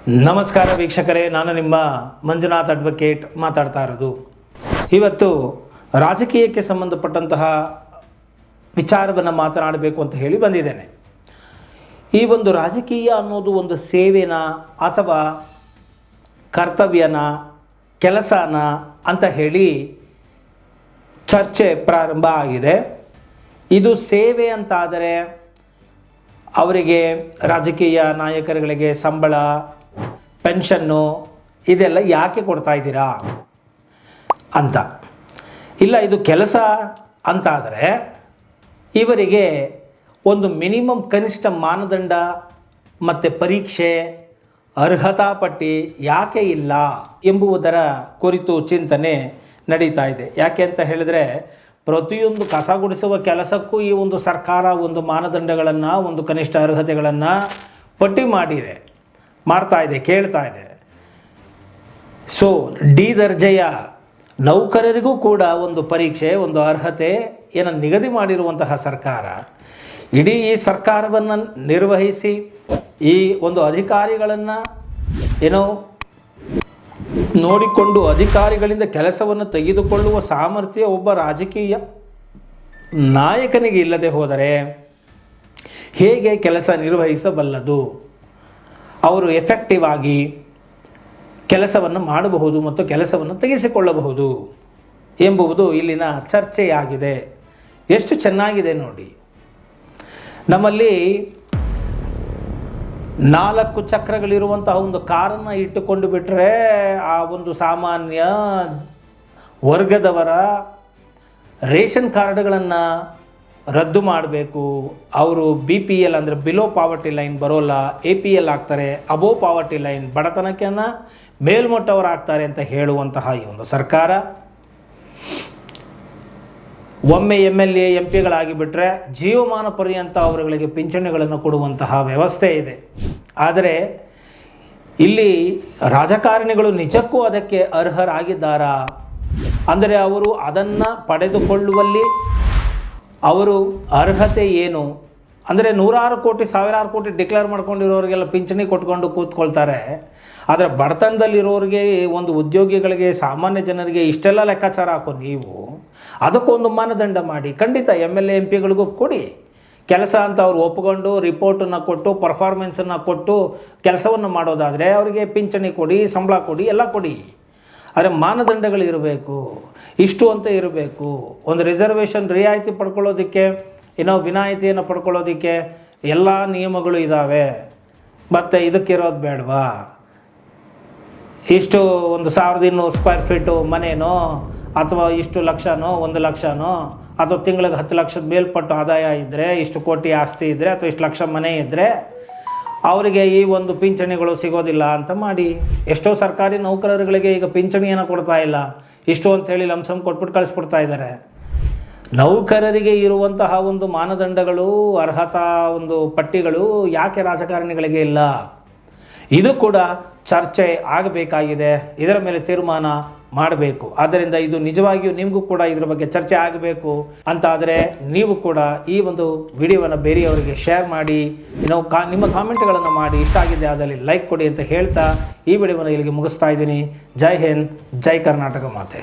ನಮಸ್ಕಾರ ವೀಕ್ಷಕರೇ, ನಾನು ನಿಮ್ಮ ಮಂಜುನಾಥ್ ಅಡ್ವೊಕೇಟ್ ಮಾತಾಡ್ತಾ ಇರೋದು. ಇವತ್ತು ರಾಜಕೀಯಕ್ಕೆ ಸಂಬಂಧಪಟ್ಟಂತಹ ವಿಚಾರವನ್ನು ಮಾತನಾಡಬೇಕು ಅಂತ ಹೇಳಿ ಬಂದಿದ್ದೇನೆ. ಈ ಒಂದು ರಾಜಕೀಯ ಅನ್ನೋದು ಒಂದು ಸೇವೆನ ಅಥವಾ ಕರ್ತವ್ಯನ ಕೆಲಸನ ಅಂತ ಹೇಳಿ ಚರ್ಚೆ ಪ್ರಾರಂಭ ಆಗಿದೆ. ಇದು ಸೇವೆ ಅಂತಾದರೆ ಅವರಿಗೆ ರಾಜಕೀಯ ನಾಯಕರುಗಳಿಗೆ ಸಂಬಳ, ಪೆನ್ಷನ್ನು ಇದೆಲ್ಲ ಯಾಕೆ ಕೊಡ್ತಾ ಇದ್ದೀರಾ ಅಂತ. ಇಲ್ಲ, ಇದು ಕೆಲಸ ಅಂತಾದರೆ ಇವರಿಗೆ ಒಂದು ಮಿನಿಮಮ್ ಕನಿಷ್ಠ ಮಾನದಂಡ ಮತ್ತು ಪರೀಕ್ಷೆ, ಅರ್ಹತಾ ಪಟ್ಟಿ ಯಾಕೆ ಇಲ್ಲ ಎಂಬುವುದರ ಕುರಿತು ಚಿಂತನೆ ನಡೀತಾ ಇದೆ. ಯಾಕೆ ಅಂತ ಹೇಳಿದರೆ, ಪ್ರತಿಯೊಂದು ಕಸ ಗುಡಿಸುವ ಕೆಲಸಕ್ಕೂ ಈ ಒಂದು ಸರ್ಕಾರ ಒಂದು ಮಾನದಂಡಗಳನ್ನು, ಒಂದು ಕನಿಷ್ಠ ಅರ್ಹತೆಗಳನ್ನು ಪಟ್ಟಿ ಮಾಡ್ತಾ ಇದೆ, ಕೇಳ್ತಾ ಇದೆ. ಸೊ ಡಿ ದರ್ಜೆಯ ನೌಕರರಿಗೂ ಕೂಡ ಒಂದು ಪರೀಕ್ಷೆ, ಒಂದು ಅರ್ಹತೆ ನಿಗದಿ ಮಾಡಿರುವಂತಹ ಸರ್ಕಾರ, ಇಡೀ ಈ ಸರ್ಕಾರವನ್ನು ನಿರ್ವಹಿಸಿ ಈ ಒಂದು ಅಧಿಕಾರಿಗಳನ್ನು ನೋಡಿಕೊಂಡು ಅಧಿಕಾರಿಗಳಿಂದ ಕೆಲಸವನ್ನು ತೆಗೆದುಕೊಳ್ಳುವ ಸಾಮರ್ಥ್ಯ ಒಬ್ಬ ರಾಜಕೀಯ ನಾಯಕನಿಗೆ ಇಲ್ಲದೆ ಹೋದರೆ ಹೇಗೆ ಕೆಲಸ ನಿರ್ವಹಿಸಬಲ್ಲದು? ಅವರು ಎಫೆಕ್ಟಿವ್ ಆಗಿ ಕೆಲಸವನ್ನು ಮಾಡಬಹುದು ಮತ್ತು ಕೆಲಸವನ್ನು ತೆಗೆಸಿಕೊಳ್ಳಬಹುದು ಎಂಬುದು ಇಲ್ಲಿನ ಚರ್ಚೆಯಾಗಿದೆ. ಎಷ್ಟು ಚೆನ್ನಾಗಿದೆ ನೋಡಿ. ನಮ್ಮಲ್ಲಿ 4 ಚಕ್ರಗಳಿರುವಂತಹ ಒಂದು ಕಾರನ್ನು ಇಟ್ಟುಕೊಂಡು ಬಿಟ್ಟರೆ ಆ ಒಂದು ಸಾಮಾನ್ಯ ವರ್ಗದವರ ರೇಷನ್ ಕಾರ್ಡ್ಗಳನ್ನು ರದ್ದು ಮಾಡಬೇಕು. ಅವರು BPL ಅಂದರೆ ಬಿಲೋ ಪಾವರ್ಟಿ ಲೈನ್ ಬರೋಲ್ಲ, APL ಆಗ್ತಾರೆ, ಅಬೋ ಪಾವರ್ಟಿ ಲೈನ್, ಬಡತನಕ್ಕೆನ ಮೇಲ್ಮಟ್ಟವರು ಆಗ್ತಾರೆ ಅಂತ ಹೇಳುವಂತಹ ಈ ಒಂದು ಸರ್ಕಾರ ಒಮ್ಮೆ MLA MP ಬಿಟ್ಟರೆ ಜೀವಮಾನ ಪರ್ಯಂತ ಅವರುಗಳಿಗೆ ಪಿಂಚಣಿಗಳನ್ನು ಕೊಡುವಂತಹ ವ್ಯವಸ್ಥೆ ಇದೆ. ಆದರೆ ಇಲ್ಲಿ ರಾಜಕಾರಣಿಗಳು ನಿಜಕ್ಕೂ ಅದಕ್ಕೆ ಅರ್ಹರಾಗಿದ್ದಾರಾ? ಅಂದರೆ ಅವರು ಅದನ್ನು ಪಡೆದುಕೊಳ್ಳುವಲ್ಲಿ ಅವರು ಅರ್ಹತೆ ಏನು? ಅಂದರೆ 100 ಕೋಟಿ 1000 ಕೋಟಿ ಡಿಕ್ಲೇರ್ ಮಾಡ್ಕೊಂಡಿರೋರಿಗೆಲ್ಲ ಪಿಂಚಣಿ ಕೊಟ್ಕೊಂಡು ಕೂತ್ಕೊಳ್ತಾರೆ. ಆದರೆ ಬಡತನದಲ್ಲಿರೋರಿಗೆ, ಒಂದು ಉದ್ಯೋಗಿಗಳಿಗೆ, ಸಾಮಾನ್ಯ ಜನರಿಗೆ ಇಷ್ಟೆಲ್ಲ ಲೆಕ್ಕಾಚಾರ ಹಾಕೋ ನೀವು ಅದಕ್ಕೊಂದು ಮಾನದಂಡ ಮಾಡಿ. ಖಂಡಿತ MLA MP ಕೊಡಿ ಕೆಲಸ ಅಂತ ಅವ್ರು ಒಪ್ಪಿಕೊಂಡು ರಿಪೋರ್ಟನ್ನು ಕೊಟ್ಟು ಪರ್ಫಾರ್ಮೆನ್ಸನ್ನು ಕೊಟ್ಟು ಕೆಲಸವನ್ನು ಮಾಡೋದಾದರೆ ಅವರಿಗೆ ಪಿಂಚಣಿ ಕೊಡಿ, ಸಂಬಳ ಕೊಡಿ, ಎಲ್ಲ ಕೊಡಿ. ಆದರೆ ಮಾನದಂಡಗಳಿರಬೇಕು, ಇಷ್ಟು ಅಂತ ಇರಬೇಕು. ಒಂದು ರಿಸರ್ವೇಷನ್ ರಿಯಾಯಿತಿ ಪಡ್ಕೊಳ್ಳೋದಕ್ಕೆ, ವಿನಾಯಿತಿಯನ್ನು ಪಡ್ಕೊಳ್ಳೋದಕ್ಕೆ ಎಲ್ಲ ನಿಯಮಗಳು ಇದ್ದಾವೆ. ಮತ್ತು ಇದಕ್ಕಿರೋದು ಬೇಡವಾ? ಇಷ್ಟು ಒಂದು 1200 ಸ್ಕ್ವೇರ್ ಫೀಟು ಮನೆನೋ, ಅಥವಾ ಇಷ್ಟು ಲಕ್ಷನೋ, 1 ಲಕ್ಷನೋ, ಅಥವಾ ತಿಂಗಳಿಗೆ 10 ಲಕ್ಷದ ಮೇಲ್ಪಟ್ಟು ಆದಾಯ ಇದ್ದರೆ, ಇಷ್ಟು ಕೋಟಿ ಆಸ್ತಿ ಇದ್ದರೆ, ಅಥವಾ ಇಷ್ಟು ಲಕ್ಷ ಮನೆ ಇದ್ದರೆ ಅವರಿಗೆ ಈ ಒಂದು ಪಿಂಚಣಿಗಳು ಸಿಗೋದಿಲ್ಲ ಅಂತ ಮಾಡಿ. ಎಷ್ಟೋ ಸರ್ಕಾರಿ ನೌಕರರುಗಳಿಗೆ ಈಗ ಪಿಂಚಣಿಯನ್ನು ಕೊಡ್ತಾ ಇಲ್ಲ, ಇಷ್ಟು ಅಂಥೇಳಿ ಲಂಸಮ್ ಕೊಟ್ಬಿಟ್ಟು ಕಳಿಸ್ಬಿಡ್ತಾ ಇದ್ದಾರೆ. ನೌಕರರಿಗೆ ಇರುವಂತಹ ಒಂದು ಮಾನದಂಡಗಳು, ಅರ್ಹತಾ ಒಂದು ಪಟ್ಟಿಗಳು ಯಾಕೆ ರಾಜಕಾರಣಿಗಳಿಗೆ ಇಲ್ಲ? ಇದು ಕೂಡ ಚರ್ಚೆ ಆಗಬೇಕಾಗಿದೆ. ಇದರ ಮೇಲೆ ತೀರ್ಮಾನ ಮಾಡಬೇಕು. ಆದ್ದರಿಂದ ಇದು ನಿಜವಾಗಿಯೂ ನಿಮಗೂ ಕೂಡ ಇದರ ಬಗ್ಗೆ ಚರ್ಚೆ ಆಗಬೇಕು ಅಂತಾದರೆ ನೀವು ಕೂಡ ಈ ಒಂದು ವಿಡಿಯೋವನ್ನು ಬೇರೆಯವರಿಗೆ ಶೇರ್ ಮಾಡಿ, ನಿಮ್ಮ ಕಾಮೆಂಟ್ಗಳನ್ನು ಮಾಡಿ, ಇಷ್ಟ ಆಗಿದೆ ಆದಲ್ಲಿ ಲೈಕ್ ಕೊಡಿ ಅಂತ ಹೇಳ್ತಾ ಈ ವಿಡಿಯೋವನ್ನು ಇಲ್ಲಿಗೆ ಮುಗಿಸ್ತಾ ಇದ್ದೀನಿ. ಜೈ ಹಿಂದ್, ಜೈ ಕರ್ನಾಟಕ ಮಾತೆ.